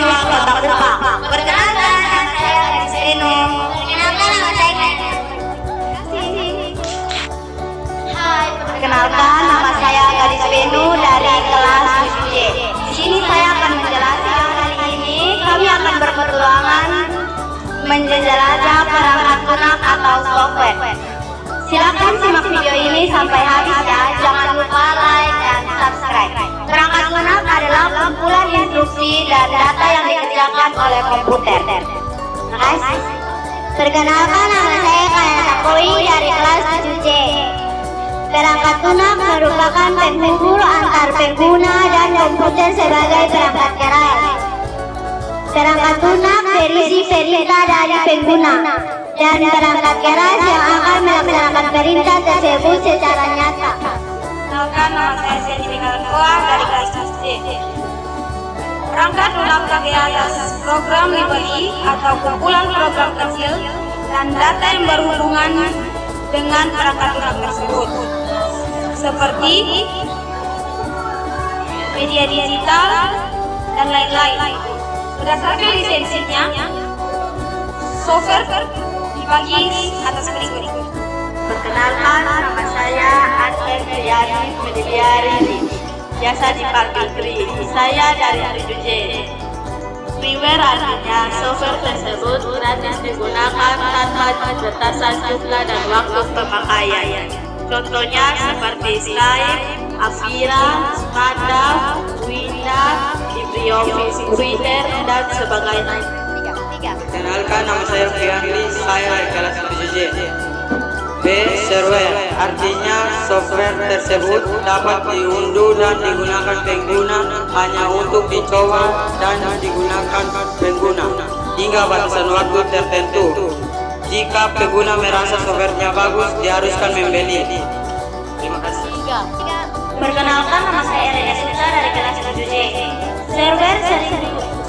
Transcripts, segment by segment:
mahasiswa Kota Kupang. Perkenalkan, nama saya Gadis Venu. Perkenalkan, nama saya Hai, perkenalkan, nama saya Gadis Venu dari kelas 7C. Di sini saya akan menjelaskan kali ini kami akan berpetualangan menjelajah perangkat lunak atau software. Silakan simak video ini sampai habis ya. Jangan lupa like dan subscribe. Perangkat lunak adalah kumpulan instruksi dan data yang dikerjakan oleh komputer. Makasih. Perkenalkan, nama saya Kanata Koi dari kelas 7C. Perangkat lunak merupakan penghubung antar pengguna dan komputer sebagai perangkat keras. Perangkat lunak berisi perintah dari pengguna dan perangkat keras yang akan melaksanakan perintah tersebut secara nyata. Perkenalkan, nama saya Seni Koa dari kelas 7C. Perangkat lunak terdiri atas program library atau kumpulan program kecil dan data yang berhubungan dengan perangkat lunak tersebut, seperti media digital dan lain-lain. Berdasarkan lisensinya, software dibagi atas berikut. Perkenalkan, nama saya Anten Riyani Mediari, biasa dipanggil Tri. Saya dari 7C. Freeware artinya software tersebut gratis digunakan tanpa batasan jumlah dan waktu pemakaian. Contohnya seperti Skype, Avira, Smartdown, Windows, LibreOffice, Twitter, dan sebagainya. Perkenalkan, nama saya Fianli, saya dari kelas 7C. B. Server artinya software tersebut dapat diunduh dan digunakan pengguna hanya untuk dicoba dan digunakan pengguna hingga batasan waktu tertentu. Jika pengguna merasa softwarenya bagus, diharuskan membeli. Terima kasih. Perkenalkan, nama saya Erina Suta dari kelas 7C. Server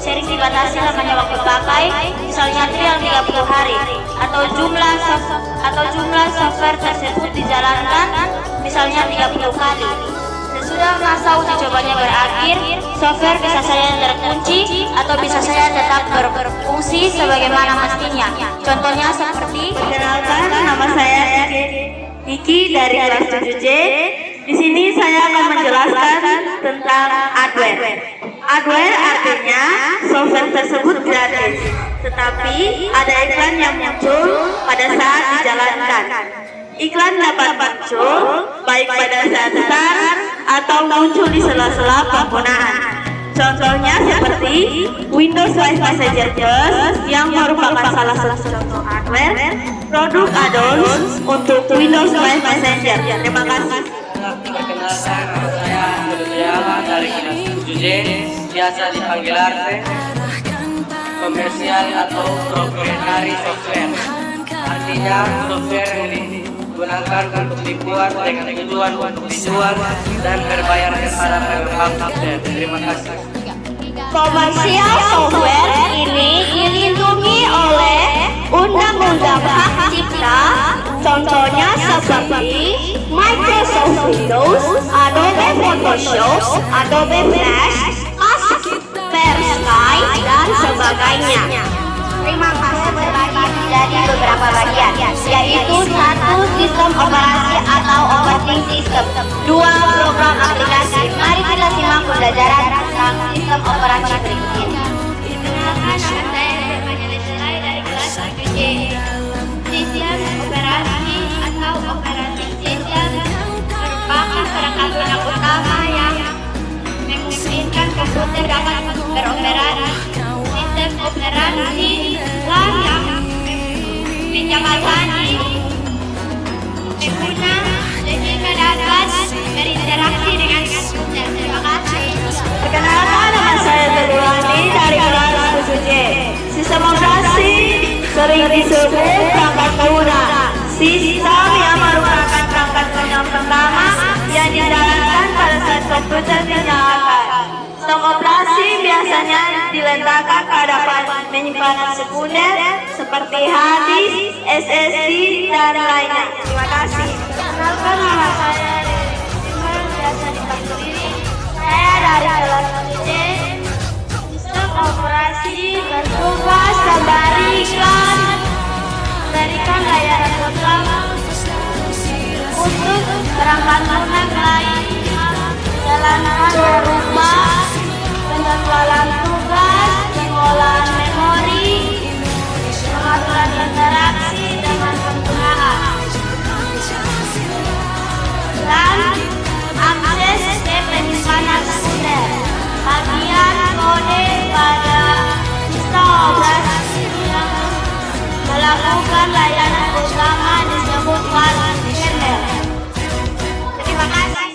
sering dibatasi lamanya waktu pakai, misalnya trial 30 hari, atau jumlah software tersebut dijalankan, misalnya 30 kali. Sesudah masa uji cobanya berakhir, software bisa saja terkunci atau bisa saja tetap berfungsi sebagaimana mestinya. Contohnya seperti, perkenalkan, nama saya Iki dari kelas 7C. Di sini saya akan menjelaskan tentang hardware. Hardware artinya software tersebut gratis, tetapi ada iklan yang muncul pada saat dijalankan. Iklan dapat muncul baik pada saat start atau muncul di sela-sela penggunaan. Contohnya seperti Windows Live Messenger Plus yang merupakan salah satu contoh hardware produk add-ons untuk Windows Live Messenger. Terima kasih. Perkenalkan, nama saya Nurjaya dari kelas 7C, biasa dipanggil Arte. Komersial atau proprietary software artinya software yang digunakan untuk dibuat dengan tujuan untuk dijual dan berbayar kepada pengembang software. Terima kasih. Komersial software ini dilindungi oleh Undang-Undang Hak Cipta, contohnya seperti Microsoft Windows, Adobe Photoshop, Adobe Flash, Sky, dan sebagainya. Terima kasih terbagi menjadi beberapa bagian, yaitu 1. Sistem operasi atau operating system, 2. Program aplikasi. Mari kita simak pembelajaran tentang sistem operasi berikut ini. Perkenalkan, nama saya Evangelisai dari kelas 7C. Sistem operasi atau operating system merupakan perangkat lunak utama yang memungkinkan komputer dapat beroperasi. Sistem operasi lah yang menjabatani pengguna sehingga dapat berinteraksi dengan komputer. Terima kasih. Perkenalkan, nama saya Teguhani dari kelas 7C. Sistem operasi sering disebut perangkat lunak. Sistem yang merupakan perangkat lunak pertama yang dijalankan pada saat komputer dinyalakan. Sistem operasi biasanya diletakkan pada penyimpanan sekunder seperti hard disk, SSD, dan lainnya. Terima kasih. Perkenalkan, nama saya biasa dipanggil Diri. Saya dari kelas 7C. Sistem operasi pembangunan lainnya jalankan berupa penjadwalan tugas, pengolahan memori, pengaturan interaksi dengan penggunaan, dan akses ke penyimpanan sumber. Bagian kode pada sistem operasi yang melakukan layanan utama disebut kernel. Terima kasih.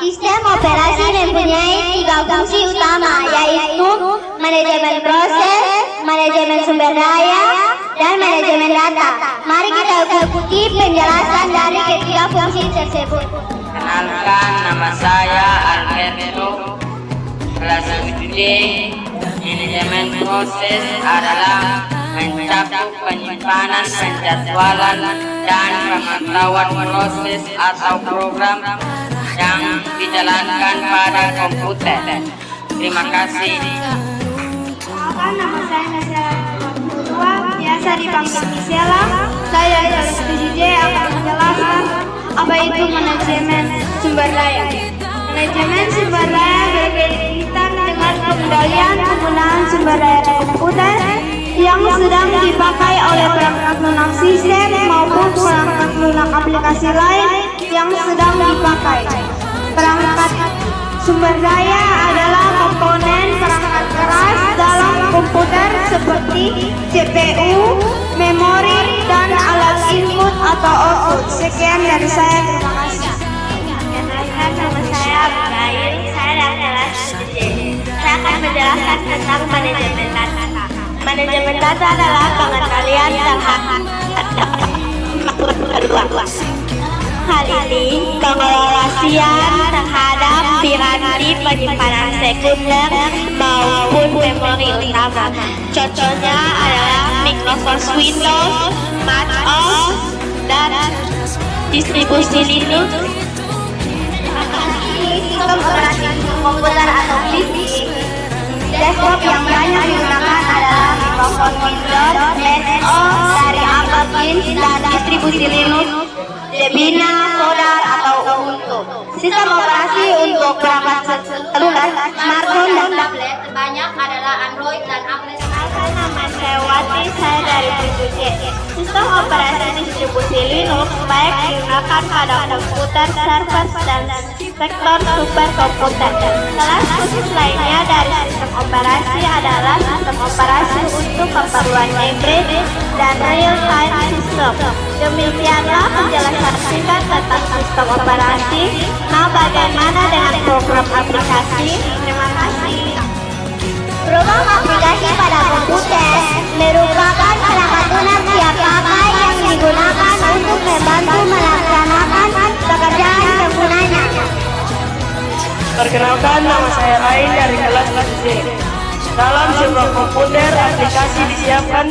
Sistem operasi mempunyai 3 fungsi utama, yaitu manajemen proses, manajemen sumber daya, dan manajemen data. Mari kita ikuti penjelasan dari ketiga fungsi tersebut. Kenalkan, nama saya Alberto, kelas 7D. Manajemen proses adalah mencakup penyimpanan, penjadwalan, dan pemantauan proses atau program yang dijalankan pada komputer. Terima kasih. Nama saya Nasya Tua, biasa dipanggil Misela. Saya dari 7J akan menjelaskan apa itu manajemen sumber daya. Manajemen sumber daya berkaitan dengan pengendalian penggunaan sumber daya komputer yang sedang dipakai oleh perangkat lunak sistem maupun perangkat lunak aplikasi lain yang sedang dipakai. Perangkat sumber daya adalah komponen perangkat keras dalam komputer seperti CPU, memori, dan alat input atau output. Sekian dari saya, terima kasih. Kenalkan, nama saya Abigail, saya dari kelas 7D. Saya akan menjelaskan tentang manajemen data. Manajemen data adalah pengendalian terhadap hal ini pengelolaan terhadap piranti penyimpanan sekunder maupun memori utama. Contohnya adalah Microsoft Windows, Mac OS, dan distribusi Linux. Sistem operasi komputer atau PC. Desktop yang banyak digunakan adalah Microsoft Windows, NO dari Macintosh, dan distribusi Linux, Debian, Solar, atau Ubuntu. Sistem operasi untuk perangkat seluler, smartphone, dan tablet terbanyak adalah Android dan Apple. Nama saya Wati, saya dari 7J. Sistem operasi distribusi Linux baik digunakan pada komputer, server, dan sektor superkomputer. Kelas khusus lainnya dari sistem operasi adalah sistem operasi untuk keperluan hybrid dan real-time system. Demikianlah penjelasan singkat tentang sistem operasi. Nah, bagaimana dengan program aplikasi? Terima kasih. Program aplikasi pada komputer merupakan perangkat lunak siap pakai yang digunakan untuk membantu melaksanakan pekerjaan penggunanya. Perkenalkan, nama saya Rain dari kelas 7C. Dalam sebuah komputer, aplikasi disiapkan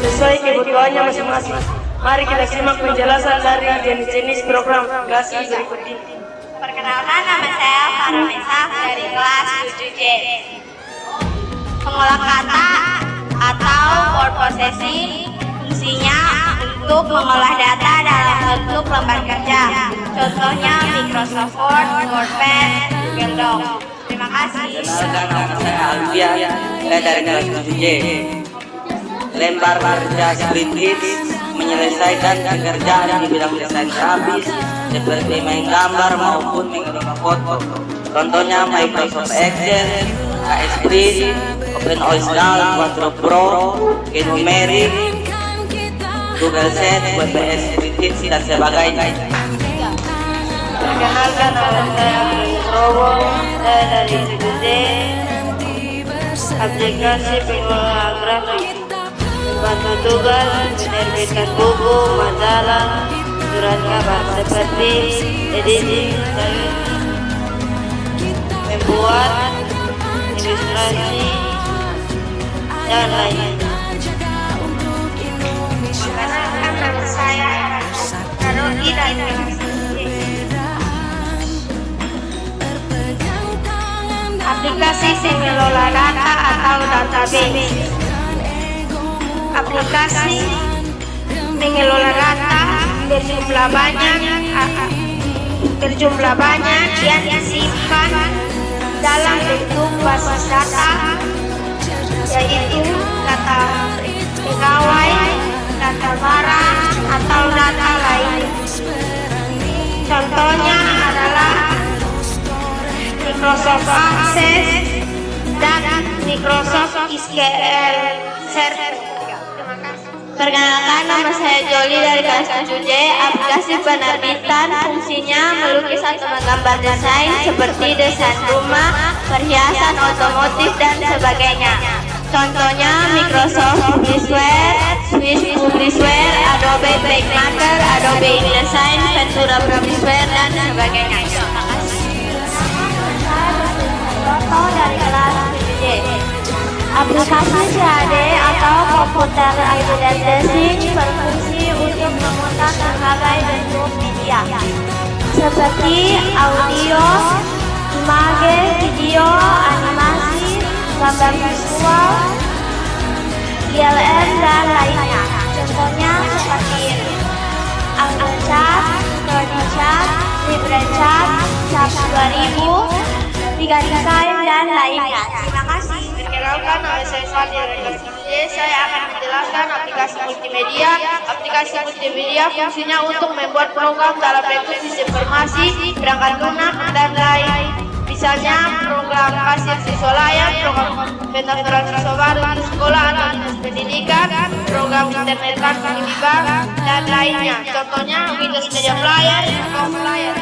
sesuai kebutuhannya masing-masing. Mari kita simak penjelasan dari jenis-jenis program aplikasi berikut ini. Perkenalkan, nama saya Farmisa dari kelas 7J. Pengolah kata atau word processing fungsinya untuk mengolah data dalam bentuk lembar kerja. Contohnya Microsoft Word, WordPad, Google Docs. Terima kasih. Perkenalkan, nama saya Alvia, saya dari kelas 7J. Lembar kerja spreadsheet menyelesaikan pekerjaan di bidang desain grafis seperti menggambar maupun mengirim foto. Contohnya Microsoft Excel, Spreadsheet, OpenOffice, Quadro Pro, Numeric, Google Sheet, WPS Spreadsheet, dan sebagainya. Perkenalkan, nama saya Robo, saya dari 7D. Aplikasi pengolah grafik membantu tugas menerbitkan buku, majalah, surat kabar seperti editing dan membuat ilustrasi dan lainnya. Perkenalkan, nama saya Karoli dari kelas 7J. Aplikasi pengelola data atau database. Aplikasi pengelola data berjumlah banyak berjumlah banyak yang disimpan dalam bentuk basis data, yaitu data pegawai, data barang, atau data lain. Contohnya adalah Microsoft Access dan Microsoft SQL Server. Terima kasih. Perkenalkan, nama saya Joli dari kelas 7J. Aplikasi penerbitan fungsinya melukis atau menggambar desain seperti desain rumah, perhiasan otomotif, dan sebagainya. Contohnya Microsoft Publishware, Swiss Publishware, Adobe PageMaker, Adobe InDesign, Ventura Publishware, dan sebagainya. Contoh dari kelas 7J. Aplikasi CAD atau komputer identity berfungsi untuk memutar berbagai bentuk media seperti audio, image, video, animasi, gambar visual, ILM, dan lainnya. Contohnya seperti AutoCAD, 3D-CAD, LibreCAD, SAP 2000, 3Design, dan lainnya. Terima kasih. Perkenalkan, nama saya Fadil dari kelas 7J. Saya akan menjelaskan aplikasi multimedia. Aplikasi multimedia fungsinya untuk membuat program dalam bentuk sistem informasi, perangkat lunak, dan lain. Misalnya program kasir siswa layar, program pendaftaran siswa baru untuk sekolah atau dinas pendidikan, program internet banking di bank, dan lainnya. Contohnya Windows Media Player, Player.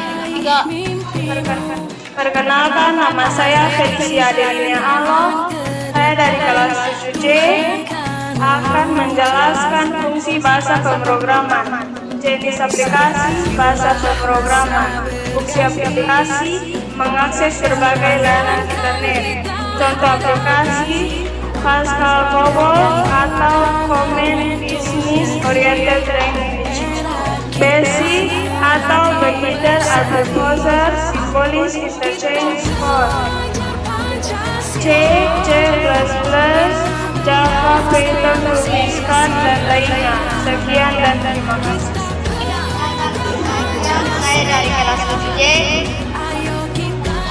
Perkenalkan, nama saya Felicia Delia Alo. Saya dari kelas 7J akan menjelaskan fungsi bahasa pemrograman, jenis aplikasi bahasa pemrograman, fungsi aplikasi mengakses berbagai layanan internet. Contoh aplikasi Pascal Mobile atau Command Business Oriented Language, BASIC atau Beginner Advisor Symbolic Interchange Code, C, C++, Java, Python, Ruby-Scan, dan lainnya. Sekian dan terima kasih. Saya dari kelas 7J.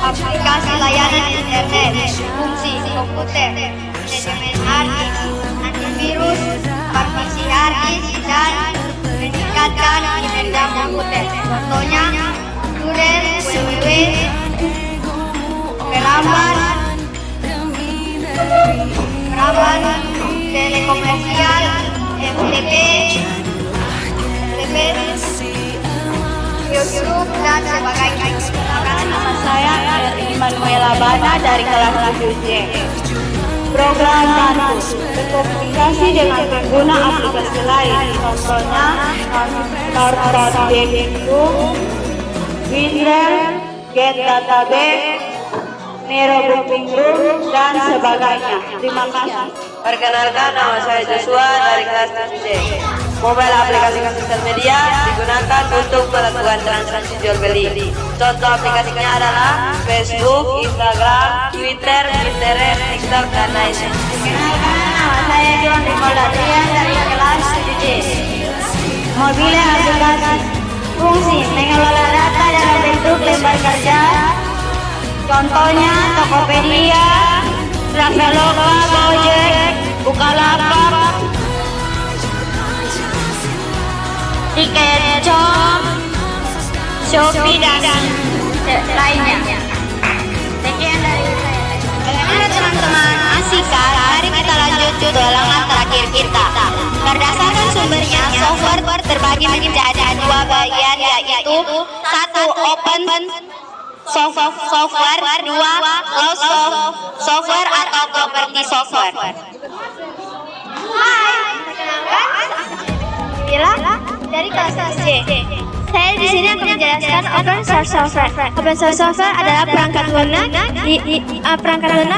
Aplikasi layanan internet, fungsi komputer, manajemen harddisk, antivirus, partisi harddisk, dan meningkatkan kinerja komputer. Contohnya Durer, WWW, Peraman, telekomersial, FTP, YouTube, dan sebagainya. Nama saya Manuela Bana dari kelas 7J. Program bantu berkomunikasi dengan pengguna aplikasi lain. Contohnya Start.Bank, WinRAR, Get Database, Nero Booking Room, dan sebagainya. Terima kasih. Perkenalkan, nama saya Joshua dari kelas 7J. Mobile aplikasi sosial media digunakan untuk melakukan transaksi jual beli. Contoh aplikasinya adalah Facebook, Instagram, Twitter, Pinterest, TikTok, dan lainnya. Nama saya John Nicoladian dari kelas 7J. Mobile aplikasi fungsi mengelola data dalam bentuk lembar kerja. Contohnya Tokopedia, Traveloka, Gojek, Bukalapak, Tiket.com, Shopee, dan lainnya. Sekian dari saya. Bagaimana teman-teman? Asik kan? Mari kita lanjut ke halaman terakhir kita. Berdasarkan sumbernya, software terbagi menjadi dua bagian, yaitu satu open software, dua closed software atau property software. Hai, bilang dari kelas C. Saya di sini akan menjelaskan open source software. Open source software adalah perangkat lunak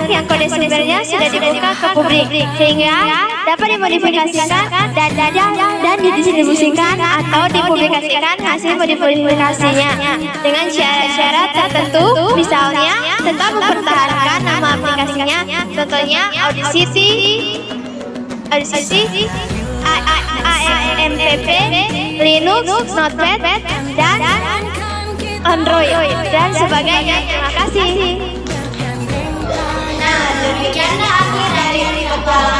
yang kode sumbernya sudah dibuka ke publik, sehingga dapat dimodifikasikan dan didistribusikan atau dipublikasikan hasil modifikasinya dengan syarat-syarat tertentu. Misalnya, tetap mempertahankan nama aplikasinya. Contohnya Audacity, AMPP, Linux, Notepad, dan Android, dan sebagainya. Terima kasih. Nah, demikianlah akhir dari petualangan